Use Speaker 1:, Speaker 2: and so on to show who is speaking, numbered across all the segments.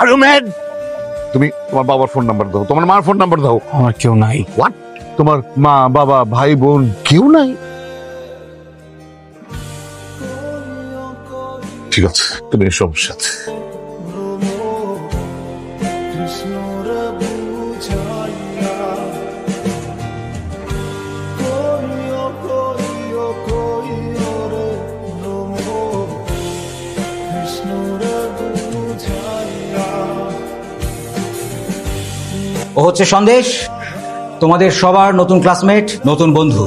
Speaker 1: Are you mad? তুমি তোমার বাবার ফোন নাম্বার দাও, তোমার মার ফোন নাম্বার দাও।
Speaker 2: আমার কেউ নাই।
Speaker 1: হোয়াট? তোমার মা বাবা ভাই বোন কেউ নাই? ঠিক আছে, তুমি এসব সাথে
Speaker 2: ও হচ্ছে সন্দেশ, তোমাদের সবার নতুন ক্লাসমেট, নতুন বন্ধু।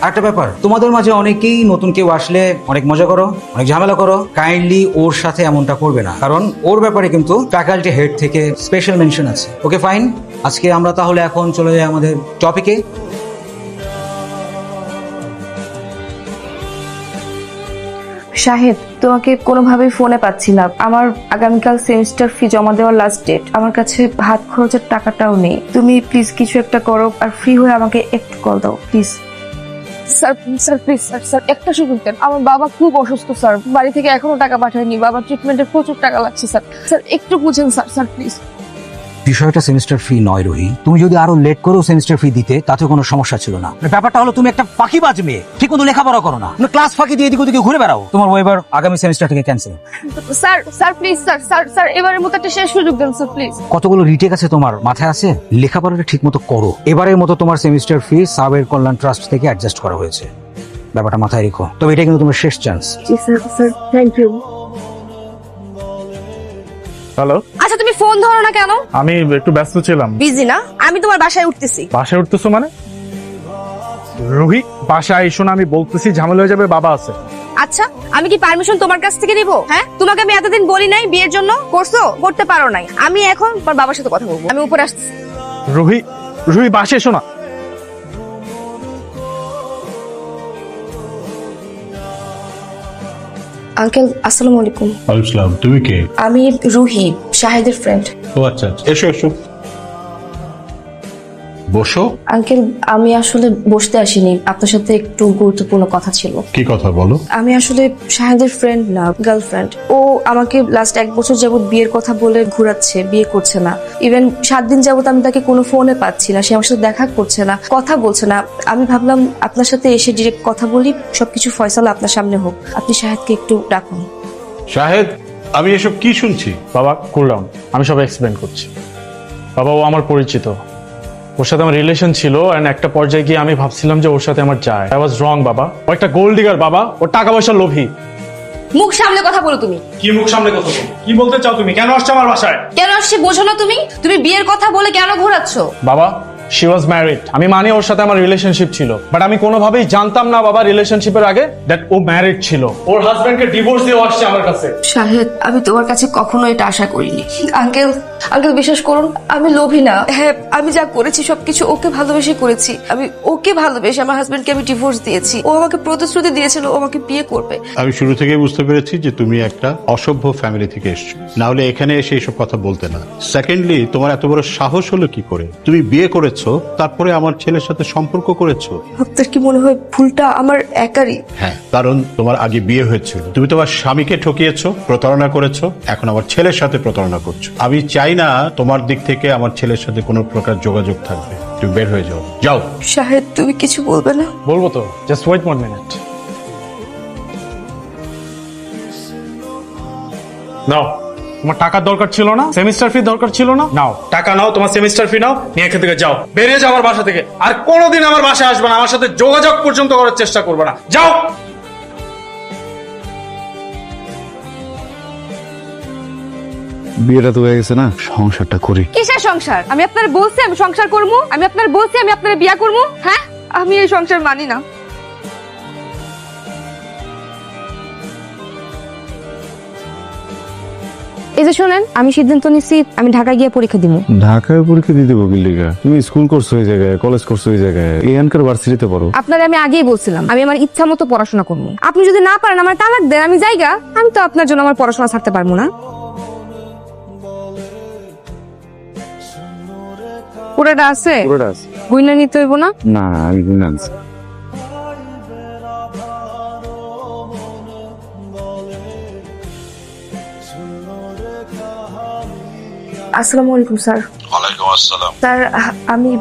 Speaker 2: একটা ব্যাপার, তোমাদের মাঝে অনেকেই নতুন কেউ আসলে অনেক মজা করো, অনেক ঝামেলা করো। কাইন্ডলি ওর সাথে এমনটা করবে না, কারণ ওর ব্যাপারে কিন্তু ফ্যাকাল্টি হেড থেকে স্পেশাল মেনশন আছে। ওকে ফাইন, আজকে আমরা তাহলে এখন চলে যাই আমাদের টপিকে।
Speaker 3: শাহেদ, তোমাকে কোনোভাবেই ফোনে পাচ্ছি না। আমার আগামীকাল সেমিস্টার ফি জমা দেওয়ার লাস্ট ডেট। আমার কাছে হাত খরচের টাকাটাও নেই। তুমি প্লিজ কিছু একটা করো, আর ফ্রি হয়ে আমাকে একটু কল দাও please.
Speaker 4: Sir sir please sir sir একটা সুযোগ দেন। আমার বাবা খুব অসুস্থ স্যার, বাড়ি থেকে এখনো টাকা পাঠায়নি। বাবার ট্রিটমেন্টে প্রচুর টাকা লাগছে স্যার। স্যার একটু বুঝেন স্যার, স্যার প্লিজ।
Speaker 2: বিষয়টা সেমিস্টার ফি নয় রোহি, তুমি যদি আরো লেট করেও সেমিস্টার ফি দিতে তাতে কোনো সমস্যা ছিল না। ব্যাপারটা হলো তুমি একটা ফাঁকিবাজ মেয়ে, ঠিক মতো লেখাপড়া করো না, ক্লাস ফাঁকি দিয়ে এদিক ওদিকে ঘুরে বেড়াও। তোমার ওয়েবার আগামী সেমিস্টার থেকে cancel.
Speaker 4: Sir sir please sir sir sir এবারের মতো একটা শেষ সুযোগ দেন স্যার প্লিজ।
Speaker 2: কতগুলো রিটেক আছে তোমার মাথায় আছে? লেখাপড়াটা ঠিক মতো করো। এবারের মতো তোমার সেমিস্টার ফি সাবের কল্যাণ ট্রাস্ট থেকে অ্যাডজাস্ট করা হয়েছে, ব্যাপারটা মাথায় রেখো। তবে এটা কিন্তু তোমার শেষ চান্স।
Speaker 3: জি sir, sir thank you.
Speaker 5: Hello,
Speaker 4: আচ্ছা তুমি ফোন ধরো না কেন?
Speaker 5: আমি একটু ব্যস্ত ছিলাম।
Speaker 4: বিজি না? আমি তোমার বাসায় উঠতেছি।
Speaker 5: বাসায় উঠতেছো মানে? রুহি, বাসায় এসো না, আমি বলতেছি ঝামেলা হয়ে যাবে, বাবা আছে।
Speaker 4: আচ্ছা আমি কি পারমিশন তোমার কাছ থেকে নিব? হ্যাঁ, তোমাকে আমি এতদিন বলি নাই বিয়ের জন্য? করছো? করতে পারো নাই। আমি এখন তোমার বাবার সাথে কথা বলবো। আমি উপরে আসতেছি।
Speaker 5: রুহি, রুহি বাসায় এসো না।
Speaker 3: আঙ্কেল আসসালামু আলাইকুম।
Speaker 6: আলাইকুম, তুমি কে?
Speaker 3: আমি রুহি, শাহেদের ফ্রেন্ড।
Speaker 6: ও আচ্ছা, এসো এসো, বসো।
Speaker 3: আঙ্কেল আমি আসলে বসতে আসিনি, আপনার সাথে একটু গুরুত্বপূর্ণ কথা ছিল।
Speaker 6: কি কথা বলো?
Speaker 3: আমি আসলে শাহেদের ফ্রেন্ড না, গার্লফ্রেন্ড। ও আমাকে লাস্ট 1 বছর যাবত বিয়ের কথা বলে ঘুরাচ্ছে, বিয়ে করছে না। ইভেন 7 দিন যাবত আমি তাকে কোনো ফোনে পাচ্ছি না, সে আমার সাথে দেখা করছে না, কথা বলছে না। আমি ভাবলাম আপনার সাথে এসে ডিরেক্ট কথা বলি, সবকিছু ফয়সালা আপনার সামনে হোক। আপনি শাহেদকে একটু ডাকুন।
Speaker 6: শাহেদ, আমি এসব কি শুনছি?
Speaker 5: বাবা কুল ডাউন, আমি সব এক্সপ্লেন করছি। বাবা, ও আমার পরিচিত, ওর সাথে আমার রিলেশন ছিল, এন্ড একটা পর্যায়ে গিয়ে আমি ভাবছিলাম যে ওর সাথে আমার যায়। আই ওয়াজ রং বাবা। ও একটা গোল্ড ডিগার বাবা, ওর টাকা পয়সার লোভী।
Speaker 4: মুখ সামলে কথা বলো তুমি।
Speaker 5: কি মুখ সামনে কথা বল? কি বলতে চাও তুমি? কেন আসছো আমার বাসায়?
Speaker 4: কেন আসছে বোঝো না তুমি? তুমি বিয়ের কথা বলে কেন ঘোরাচ্ছ?
Speaker 5: বাবা, শি ওয়াজ ম্যারিড। আমি মানি ওর সাথে আমার রিলেশনশিপ ছিল, বাট আমি কোনোভাবেই জানতাম না বাবা রিলেশনশিপের আগে দ্যাট ও ম্যারিড ছিল। ওর হাজবেন্ডকে ডিভোর্স দিয়ে আসছে আমার কাছে।
Speaker 3: শাহেদ, আমি তোমার কাছে কখনো এটা আশা করিনি। আঙ্কেল, আঙ্কেল বিশ্বাস করুন, আমি লোভী না। হ্যাঁ, আমি যা করেছি সবকিছু ওকে ভালোবেসে করেছি। আমি ওকে ভালোবেসে আমার হাজবেন্ডকে আমি ডিভোর্স দিয়েছি। ও আমাকে প্রতিশ্রুতি দিয়েছিল ও আমাকে বিয়ে করবে।
Speaker 6: আমি শুরু থেকেই বুঝতে পেরেছি যে তুমি একটা অসভ্য ফ্যামিলি থেকে এসছো, না হলে এখানে এসে এইসব কথা বলতে না। সেকেন্ডলি, তোমার এত বড় সাহস হলো কি করে? তুমি বিয়ে করেছো, তারপরে আমার ছেলের সাথে সম্পর্ক করেছো।
Speaker 3: আপনার কি মনে হয় ভুলটা আমার একারই?
Speaker 6: হ্যাঁ, কারণ তোমার আগে বিয়ে হয়েছিল, তুমি তোমার স্বামীকে ঠকিয়েছো, প্রতারণা করেছো, এখন আমার ছেলের সাথে প্রতারণা করছো। আমি চাই না তোমার দিক থেকে আমার ছেলের সাথে কোনো প্রকার যোগাযোগ থাকবে। তুমি বের হয়ে যাও, যাও।
Speaker 3: শাহেদ, তুমি কিছু বলবে না?
Speaker 5: বলবো তো, জাস্ট ওয়েট 1 মিনিট। নাও, তোমার টাকার দরকার ছিল না, সেমিস্টার ফি দরকার ছিল না, নাও টাকা নাও, তোমার সেমিস্টার ফি নাও, নিয়ে এখান থেকে যাও, বেরিয়ে যাও আমার বাসা থেকে। আর কোনোদিন আমার বাসায় আসবে না, আমার সাথে যোগাযোগ পর্যন্ত করার চেষ্টা করবে না, যাও।
Speaker 1: বিয়েটা তো হয়ে গেছে না, সংসারটা করি।
Speaker 4: কিসের সংসার? আমি আপনার বলছি আমি সংসার করবো? আমি আপনার বলছি আমি আপনার বিয়ে করবো? হ্যাঁ, আমি এই সংসার মানি না। এই যে শোনেন, আমি সিদ্ধান্ত নিচ্ছি আমি ঢাকায় গিয়ে পরীক্ষা দিব।
Speaker 7: ঢাকায় পরীক্ষা দিতে বকিল লিগা? তুমি স্কুল করছো ওই জায়গায়, কলেজ করছো ওই জায়গায়, এখানকার ভার্সিটিতে পড়ো।
Speaker 4: আপনার আমি আগেই বলছিলাম আমি আমার ইচ্ছা মতো পড়াশোনা করবো। আপনি যদি না পারেন আমার তালাক দেন, আমি জায়গা। আমি তো আপনার জন্য আমার পড়াশোনা ছাড়তে পারবো না। পুরোটা আছে?
Speaker 7: পুরোটা আছে।
Speaker 4: গুইনা নিতে হইব না?
Speaker 7: না, আমি গুনে আনছি।
Speaker 3: আসসালামু আলাইকুম স্যার।
Speaker 8: ওয়ালাইকুম আসসালাম।
Speaker 3: স্যার আমি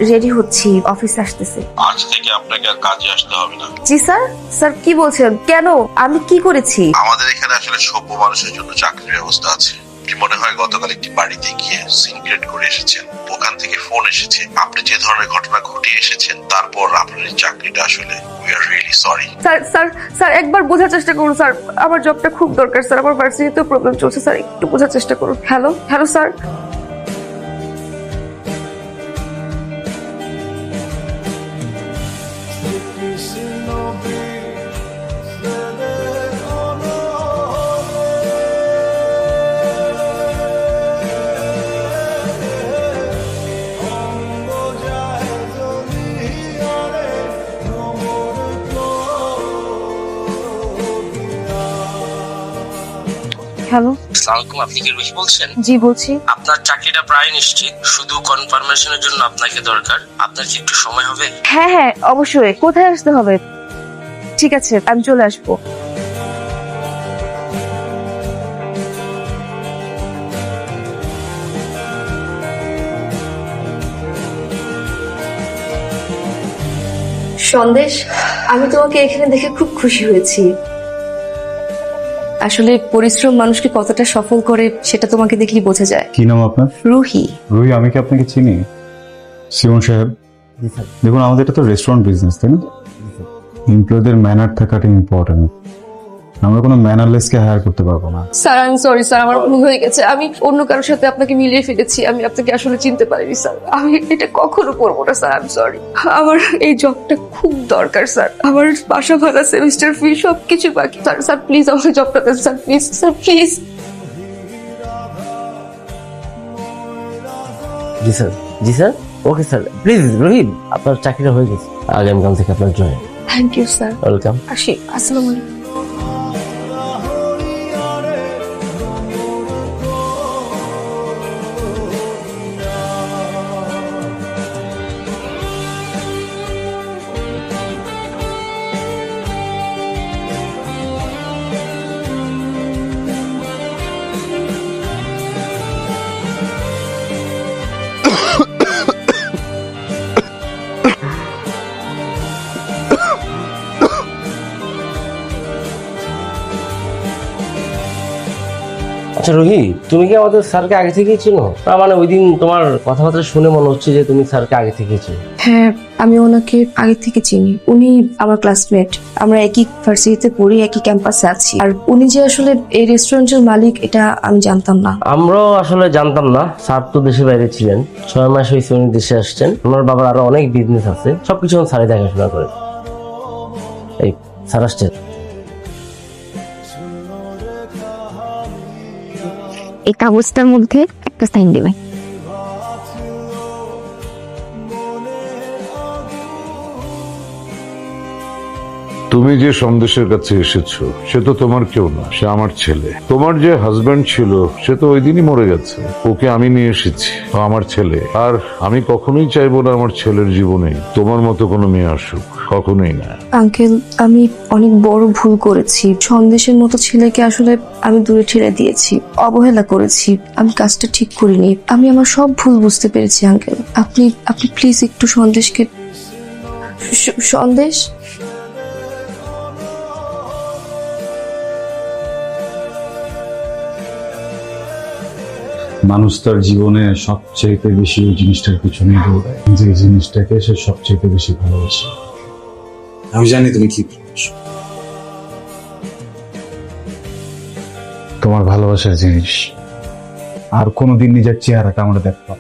Speaker 3: রেডি হচ্ছি, অফিসে আসতেছি।
Speaker 8: আজ থেকে আপনাকে আর কাজে আসতে হবে না।
Speaker 3: জি স্যার। স্যার কি বলছেন? কেন? আমি কি করেছি?
Speaker 8: আমাদের এখানে আসলে সভ্য মানুষের জন্য চাকরির ব্যবস্থা আছে। কি মনে হয় গতকাল একটি বাড়িতে গিয়ে সিনক্রেট করে এসেছেন, ওখান থেকে ফোন এসেছে, আপনি যে ধরনের ঘটনা ঘটিয়ে এসেছেন, তারপর আপনার এই চাকরিটা আসলে we are really sorry.
Speaker 3: Sir sir sir একবার বোঝার চেষ্টা করুন স্যার, আমার জবটা খুব দরকার স্যার, আমার ভার্সিটিতেও প্রবলেম চলছে স্যার, একটু বোঝার চেষ্টা করুন। Hello hello sir. হ্যালো।
Speaker 9: আসসালামু আলাইকুম, আপনি কি রুহি বলছেন?
Speaker 3: জি বলছি।
Speaker 9: আপনার চাকরিটা প্রায় নিশ্চিত, শুধু কনফার্মেশনের জন্য আপনাকে দরকার। আপনার কি একটু সময় হবে?
Speaker 3: হ্যাঁ হ্যাঁ অবশ্যই। কোথায় আসতে হবে? ঠিক আছে আমি চলে আসবো। সন্দেশ, আমি তোমাকে এখানে দেখে খুব খুশি হয়েছি। আসলে পরিশ্রম মানুষকে কতটা সফল করে সেটা তোমাকে দেখলেই বোঝা যায়।
Speaker 7: কি নাম আপনার?
Speaker 3: রুহি।
Speaker 7: রুহি, আমি কি আপনাকে চিনি? সিমন সাহেব, দেখুন আমাদের এটা তো রেস্টুরেন্ট বিজনেস, তাই না? এমপ্লয়ীদের ম্যানার থাকাটা ইম্পর্টেন্ট। আমরা কোনো ম্যানারলেসকে হায়ার করতে পারবো না।
Speaker 4: স্যার আমি সরি স্যার, আমার ভুল হয়ে গেছে। আমি অন্য কারোর সাথে আপনাকে মিলিয়ে ফেলেছি, আমি আপনাকে আসলে চিনতে পারিনি স্যার। আমি এটা কখনো করবো না স্যার, আমি সরি। আমার এই জবটা খুব দরকার স্যার, আমার বাসা ভাড়া, সেমিস্টার ফি সবকিছু বাকি। স্যার স্যার প্লিজ আমাকে জবটা দেন স্যার, প্লিজ স্যার প্লিজ।
Speaker 10: জি স্যার, জি sir, okay sir, please Rahim, আপনার চাকরিটা হয়ে গেছে, আগামীকাল থেকে আপনার join.
Speaker 3: Thank you sir.
Speaker 10: Welcome.
Speaker 3: আসি। আসসালামু আলাইকুম।
Speaker 10: আচ্ছা রোহি, তুমি কি আমাদের স্যারকে আগে থেকেই চিনো? না মানে ওই দিন তোমার কথাবার্তা শুনে মনে হচ্ছে যে তুমি স্যারকে আগে থেকেই চিনো।
Speaker 3: হ্যাঁ আমি ওনাকে আগে থেকে চিনি, উনি আমার ক্লাসমেট, আমরা একই ভার্সিটিতে পড়ি, একই ক্যাম্পাসে আছি। আর উনি যে আসলে এই রেস্টুরেন্টের মালিক এটা আমি জানতাম না।
Speaker 10: আমরাও আসলে জানতাম না, স্যার তো দেশে বাইরে ছিলেন, 6 মাস হয়েছে উনি দেশে আসছেন। আমার বাবার আরো অনেক বিজনেস আছে, সবকিছু স্যারই দেখাশোনা করে। এই স্যার আসছেন।
Speaker 11: এই কাগজটার মধ্যে একটা সাইন দেবে।
Speaker 1: তুমি যে সন্দেশের কাছে এসেছো সে তো তোমার কেউ না, সে আমার ছেলে। তোমার যে হাজবেন্ড ছিল সে তো ওই দিনই মরে গেছে, ওকে আমি নিয়ে এসেছি, ও আমার ছেলে। আর আমি কখনোই চাইবো না আমার ছেলের জীবনে তোমার মতো কোনো মেয়ে আসুক, কখনোই না।
Speaker 3: আঙ্কেল আমি অনেক বড় ভুল করেছি, সন্দেশের মতো ছেলেকে আসলে আমি দূরে ঠেলে দিয়েছি, অবহেলা করেছি, আমি কাজটা ঠিক করিনি, আমি আমার সব ভুল বুঝতে পেরেছি আঙ্কেল। আপনি আপনি প্লিজ একটু সন্দেশকে। সন্দেশ,
Speaker 7: মানুষ তার জীবনে সবচেয়ে বেশি ওই জিনিসটার পিছনে দৌড়ায় যে জিনিসটাকে সে সবচেয়ে বেশি ভালোবাসে।
Speaker 2: আমি জানি তুমি কি ভালোবাসো।
Speaker 7: তোমার ভালোবাসার জিনিস আর কোনোদিন নিজের চেহারাটা আমরা দেখতাম।